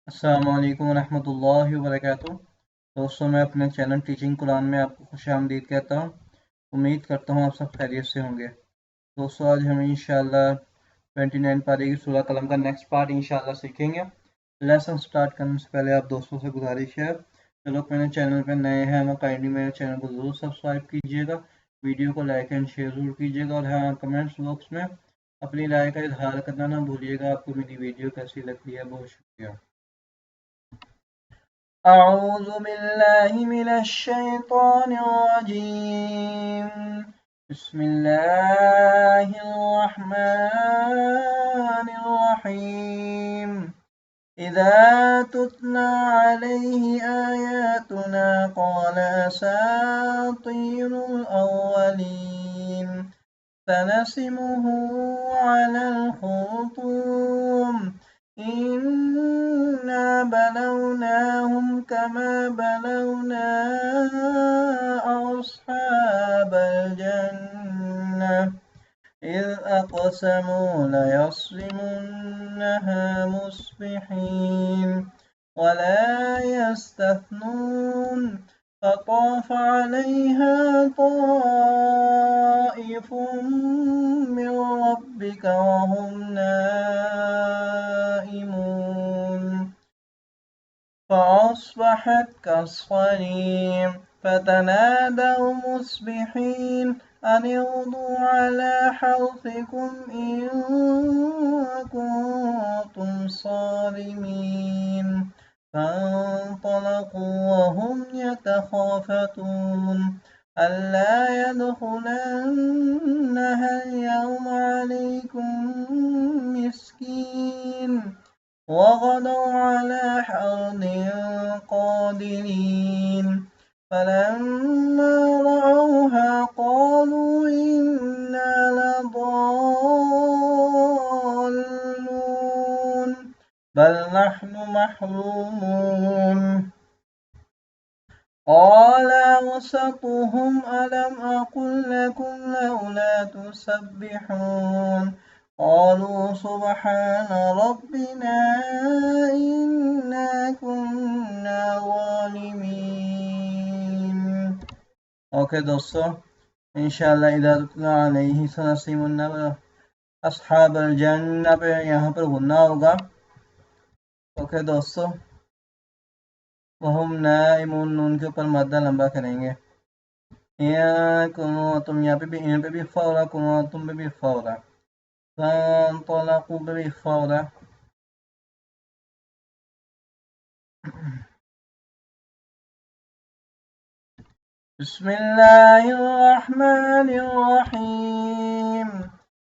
अस्सलामुअलैकुम रहमतुल्लाहि व बरकातुहू। दोस्तों, मैं अपने चैनल टीचिंग कुरान में आपको खुशामदीद कहता हूँ। उम्मीद करता हूँ आप सब खैरियत से होंगे। दोस्तों, आज हम इंशाल्लाह 29 पारी की सूरह कलम का नेक्स्ट पार्ट इंशाल्लाह सीखेंगे। लेसन स्टार्ट करने से पहले आप दोस्तों से गुजारिश है, जो लोग मेरे चैनल पर नए हैं वो काइंडली मेरे चैनल को ज़रूर सब्सक्राइब कीजिएगा, वीडियो को लाइक एंड शेयर ज़रूर कीजिएगा और हाँ, कमेंट्स बॉक्स में अपनी राय का इजहार करना ना भूलिएगा। आपको मेरी वीडियो कैसी लगती है। बहुत शुक्रिया। أعوذ بالله من الشيطان الرجيم. بسم الله الرحمن الرحيم. إذا تتلى عليه آياتنا قال أساطير الأولين سنسمه على الخرطوم إنا بلوناهم كما بلونا أصحاب الجنة إذ أقسموا ليصرمنها مصبحين ولا يستثنون فطاف عليها طائف من ربك وهم نائمون فأصبحت كالصريم فتنادوا مصبحين أن اغدوا على حرثكم إن كنتم صارمين فانطلقوا وهم يتخافتون ألا يدخلنها اليوم عليكم مسكين وغدوا على حرد قادرين فلما رأوها قالوا إنا لضالون بل نحن محرومون قال أوسطهم ألم أقل لكم لولا تسبحون قالوا سبحان ربنا إنا كنا ظالمين. ओके दोस्तों, इंशाल्लाह इदा तुतला अलैहि सनसिमुन्ना अस्हाबल जन्नह पे यहाँ पर गुन्ना होगा। ओके दोस्तों, वहुम नाइमून नून के ऊपर मद्दा लंबा करेंगे। तुम यहाँ पे भी फा हो रहा, तुम पे भी फा हो रहा, फंतलकू पे भी फा हो रहा। बिस्मिल्लाहिर्रहमानिर्रहीम.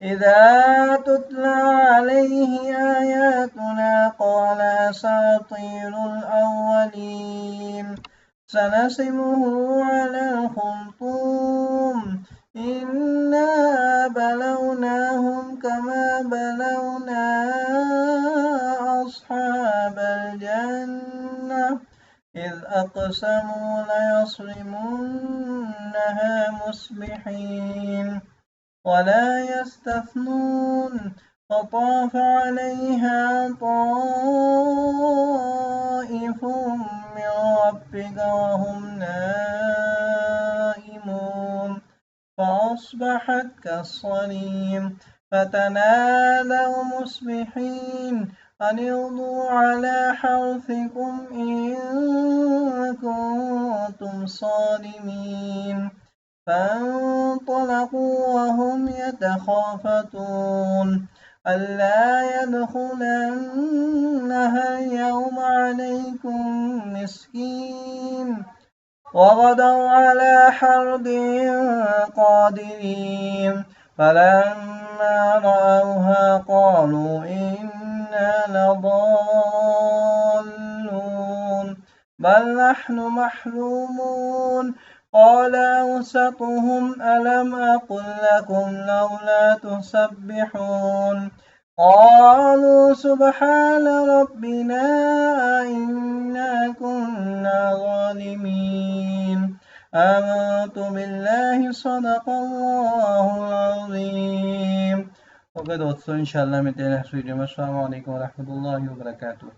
إذا تتلى عليه آياتنا قال أساطير الأولين سنسمه على الخرطوم إنا بلوناهم كما بلونا أصحاب الجنة إذ أقسموا ليصرمنها مصبحين ولا يستثنون فطاف عليها طائف من ربك وهم نائمون فأصبحت كالصريم فتنادوا مصبحين أن اغدوا على حرثكم إن كنتم صارمين فانطلقوا وهم يتخافتون ألا يدخلنها اليوم عليكم مسكين وغدوا على حرد قادرين فلما رأوها قالوا إنا لضالون بل نحن محرومون قال أوسطهم ألم أقل لكم لولا تسبحون قالوا سبحان ربنا إنا كنا ظالمين آمنت بالله صدق الله العظيم. ओके दोस्तों, इंशाल्लाह मिलते हैं नेक्स्ट वीडियो में। अस्सलाम वालेकुम व रहमतुल्लाहि व बरकातुहू।